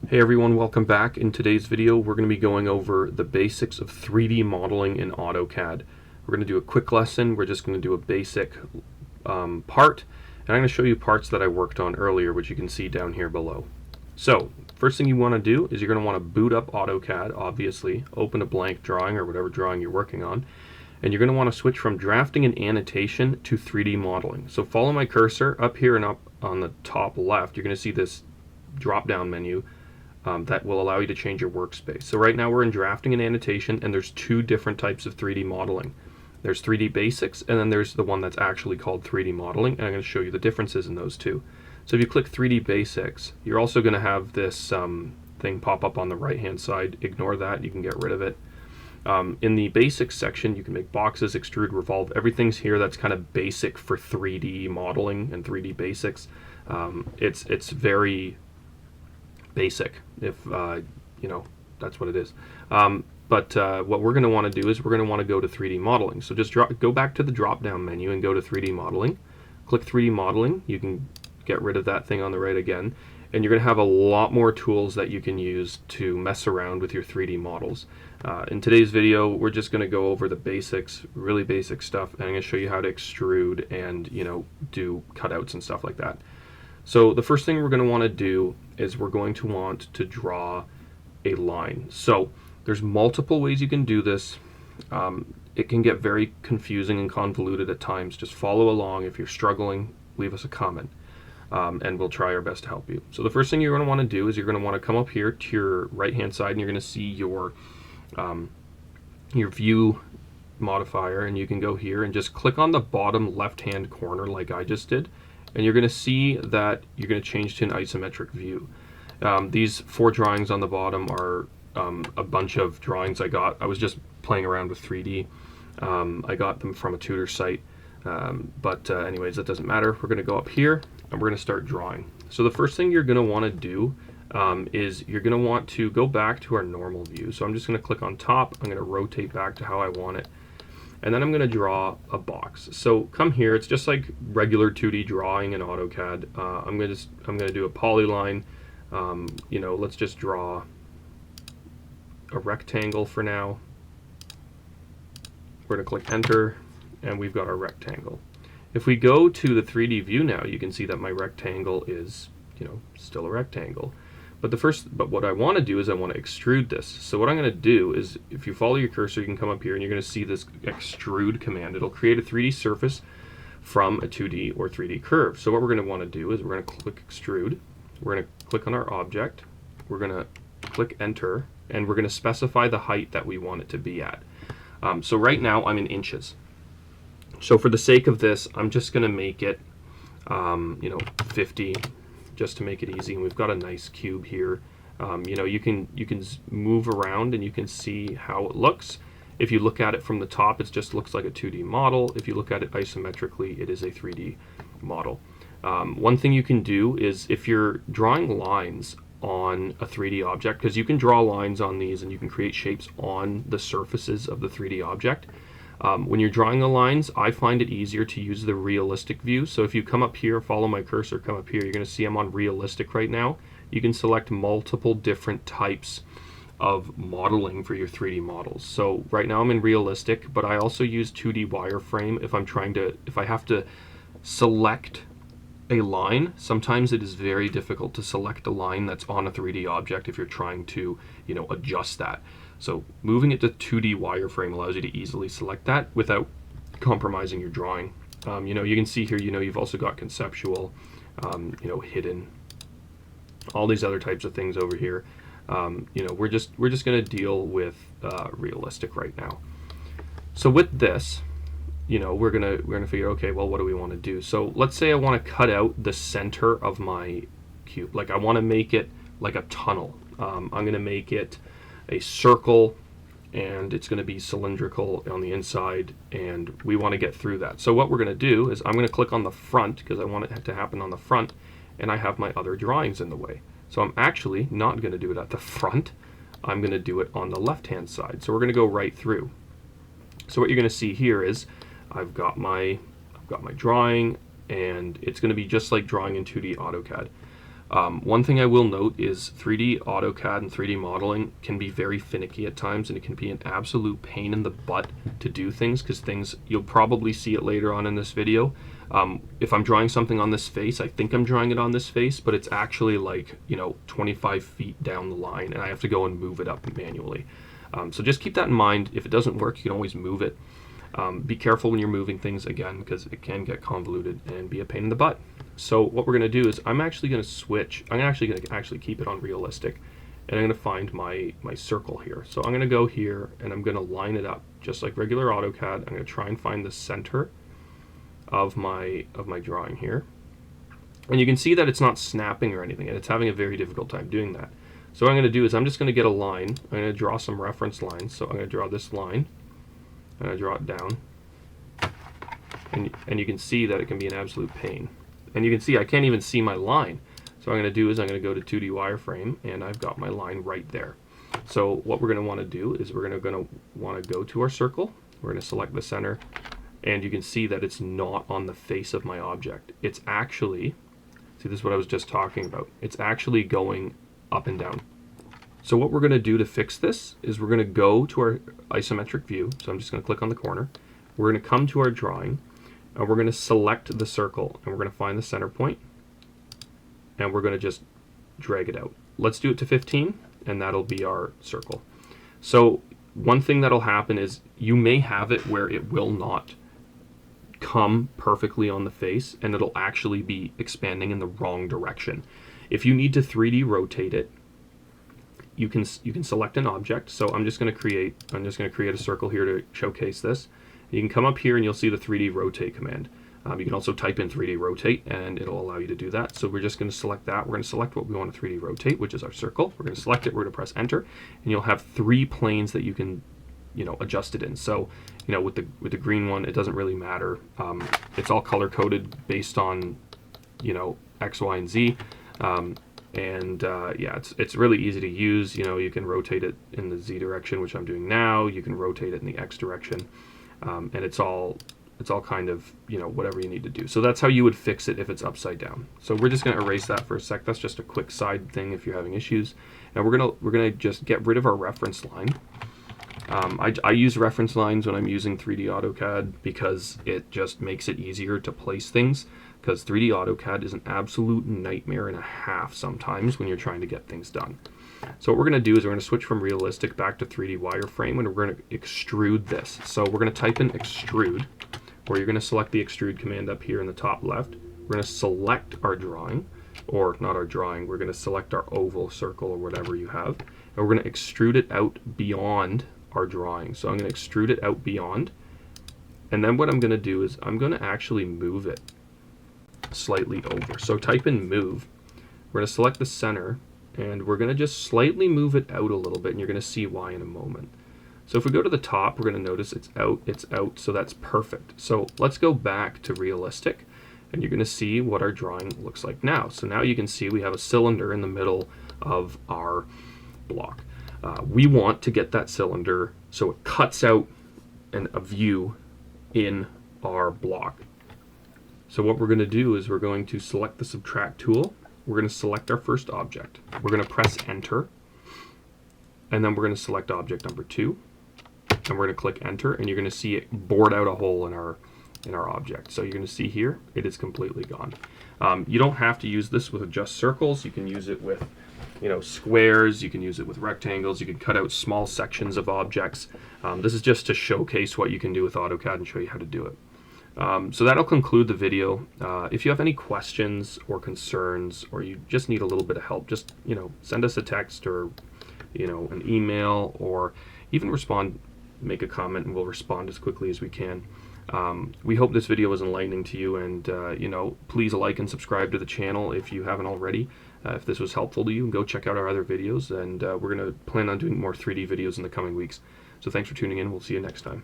Hey everyone, welcome back. In today's video, we're going to be going over the basics of 3D modeling in AutoCAD. We're going to do a quick lesson. We're just going to do a basic part, and I'm going to show you parts that I worked on earlier, which you can see down here below. So, first thing you want to do is you're going to want to boot up AutoCAD, obviously, open a blank drawing or whatever drawing you're working on, and you're going to want to switch from drafting and annotation to 3D modeling. So follow my cursor up here and up on the top left. You're going to see this drop-down menu that will allow you to change your workspace. So right now we're in drafting and annotation, and there's two different types of 3D modeling. There's 3D basics, and then there's the one that's actually called 3D modeling, and I'm going to show you the differences in those two. So if you click 3D basics, you're also going to have this thing pop up on the right hand side. Ignore that, you can get rid of it. In the basics section, you can make boxes, extrude, revolve. Everything's here that's kind of basic for 3D modeling and 3D basics. It's very basic, if you know, that's what it is. But what we're going to want to do is we're going to want to go to 3D modeling. So just go back to the drop down menu and go to 3D modeling. Click 3D modeling. You can get rid of that thing on the right again, and you're going to have a lot more tools that you can use to mess around with your 3D models. In today's video, we're just going to go over the basics, really basic stuff, and I'm going to show you how to extrude and, you know, do cutouts and stuff like that. So the first thing we're going to want to do is we're going to want to draw a line. So there's multiple ways you can do this. It can get very confusing and convoluted at times. Just follow along. If you're struggling, leave us a comment, and we'll try our best to help you. So the first thing you're going to want to do is you're going to want to come up here to your right hand side, and you're going to see your view modifier, and you can go here and just click on the bottom left hand corner like I just did, and you're going to see that you're going to change to an isometric view. These 4 drawings on the bottom are a bunch of drawings I got. I was just playing around with 3D. I got them from a tutor site, but anyways, that doesn't matter. We're going to go up here and we're going to start drawing. So the first thing you're going to want to do is you're going to want to go back to our normal view. So I'm just going to click on top. I'm going to rotate back to how I want it. And then I'm going to draw a box. So come here. It's just like regular 2D drawing in AutoCAD. I'm going to do a polyline. You know, let's just draw a rectangle for now. We're going to click enter, and we've got our rectangle. If we go to the 3D view now, you can see that my rectangle is, you know, still a rectangle. But what I want to do is I want to extrude this. So what I'm going to do is, if you follow your cursor, you can come up here and you're going to see this extrude command. It'll create a 3D surface from a 2D or 3D curve. So what we're going to want to do is we're going to click extrude. We're going to click on our object. We're going to click enter, and we're going to specify the height that we want it to be at. So right now I'm in inches. So for the sake of this, I'm just going to make it, you know, 50. Just to make it easy, and we've got a nice cube here. You know, you can move around and you can see how it looks. If you look at it from the top, it just looks like a 2D model. If you look at it isometrically, it is a 3D model. One thing you can do is, if you're drawing lines on a 3D object, because you can draw lines on these and you can create shapes on the surfaces of the 3D object. When you're drawing the lines, I find it easier to use the realistic view. So if you come up here, follow my cursor, come up here, you're going to see I'm on realistic right now. You can select multiple different types of modeling for your 3D models. So right now I'm in realistic, but I also use 2D wireframe if I have to select a line. Sometimes it is very difficult to select a line that's on a 3D object if you're trying to, you know, adjust that. So moving it to 2D wireframe allows you to easily select that without compromising your drawing. You know, you can see here, you know, you've also got conceptual, you know, hidden, all these other types of things over here. You know, we're just going to deal with realistic right now. So with this, you know, we're gonna figure, okay, well, what do we want to do? So let's say I want to cut out the center of my cube. Like, I want to make it like a tunnel. I'm going to make it a circle, and it's going to be cylindrical on the inside, and we want to get through that. So what we're going to do is I'm going to click on the front, because I want it to happen on the front, and I have my other drawings in the way. So I'm actually not going to do it at the front. I'm going to do it on the left hand side. So we're going to go right through. So what you're going to see here is I've got my drawing, and it's going to be just like drawing in 2D AutoCAD. One thing I will note is 3D AutoCAD and 3D modeling can be very finicky at times, and it can be an absolute pain in the butt to do things, because you'll probably see it later on in this video. If I'm drawing something on this face, I think I'm drawing it on this face, but it's actually like, 25 feet down the line, and I have to go and move it up manually. So just keep that in mind. If it doesn't work, you can always move it. Be careful when you're moving things, again, because it can get convoluted and be a pain in the butt. So what we're going to do is I'm actually going to switch. I'm actually going to keep it on realistic, and I'm going to find my circle here. So I'm going to go here and I'm going to line it up just like regular AutoCAD. I'm going to try and find the center of my drawing here, and you can see that it's not snapping or anything, and it's having a very difficult time doing that. So what I'm going to do is I'm just going to get a line. I'm going to draw some reference lines. So I'm going to draw this line. I'm going to draw it down, and you can see that it can be an absolute pain. And you can see I can't even see my line. So what I'm going to do is I'm going to go to 2D wireframe, and I've got my line right there. So what we're going to want to do is we're going to want to go to our circle. We're going to select the center, and you can see that it's not on the face of my object. It's actually, see, this is what I was just talking about. It's actually going up and down. So what we're going to do to fix this is we're going to go to our isometric view. So I'm just going to click on the corner. We're going to come to our drawing, and we're going to select the circle, and we're going to find the center point, and we're going to just drag it out. Let's do it to 15, and that'll be our circle. So one thing that'll happen is you may have it where it will not come perfectly on the face, and it'll actually be expanding in the wrong direction. If you need to 3D rotate it, you can select an object. So I'm just going to create a circle here to showcase this. You can come up here and you'll see the 3D rotate command. You can also type in 3D rotate and it'll allow you to do that. So we're just going to select that. We're going to select what we want to 3D rotate, which is our circle. We're going to select it. We're going to press enter, and you'll have 3 planes that you can adjust it in. So with the green one, it doesn't really matter. It's all color coded based on X, Y, and Z. Yeah, it's really easy to use. You can rotate it in the Z direction, which I'm doing now. You can rotate it in the X direction. And it's all kind of whatever you need to do. So that's how you would fix it if it's upside down. So we're just going to erase that for a sec. That's just a quick side thing if you're having issues. And we're gonna just get rid of our reference line. I use reference lines when I'm using 3D AutoCAD because it just makes it easier to place things, because 3D AutoCAD is an absolute nightmare and a half sometimes when you're trying to get things done. So what we're going to do is we're going to switch from realistic back to 3D wireframe, and we're going to extrude this. So we're going to type in extrude, where you're going to select the extrude command up here in the top left. We're going to select our drawing, or not our drawing, we're going to select our oval, circle, or whatever you have, and we're going to extrude it out beyond our drawing. So I'm going to extrude it out beyond, and then what I'm going to do is I'm going to actually move it slightly over. So type in move. We're going to select the center, and we're going to just slightly move it out a little bit, and you're going to see why in a moment. So if we go to the top, we're going to notice it's out, so that's perfect. So let's go back to realistic, and you're going to see what our drawing looks like now. So now you can see we have a cylinder in the middle of our block. We want to get that cylinder so it cuts out a view in our block. So what we're going to do is we're going to select the subtract tool. We're going to select our first object. We're going to press enter, and then we're going to select object number 2, and we're going to click enter, and you're going to see it bored out a hole in our object. So you're going to see here it is completely gone. You don't have to use this with just circles. You can use it with squares. You can use it with rectangles. You can cut out small sections of objects. This is just to showcase what you can do with AutoCAD and show you how to do it. So that'll conclude the video. If you have any questions or concerns, or you just need a little bit of help, just send us a text or an email, or even make a comment, and we'll respond as quickly as we can. We hope this video was enlightening to you, and please like and subscribe to the channel if you haven't already. If this was helpful to you, go check out our other videos, and we're going to plan on doing more 3D videos in the coming weeks. So thanks for tuning in. We'll see you next time.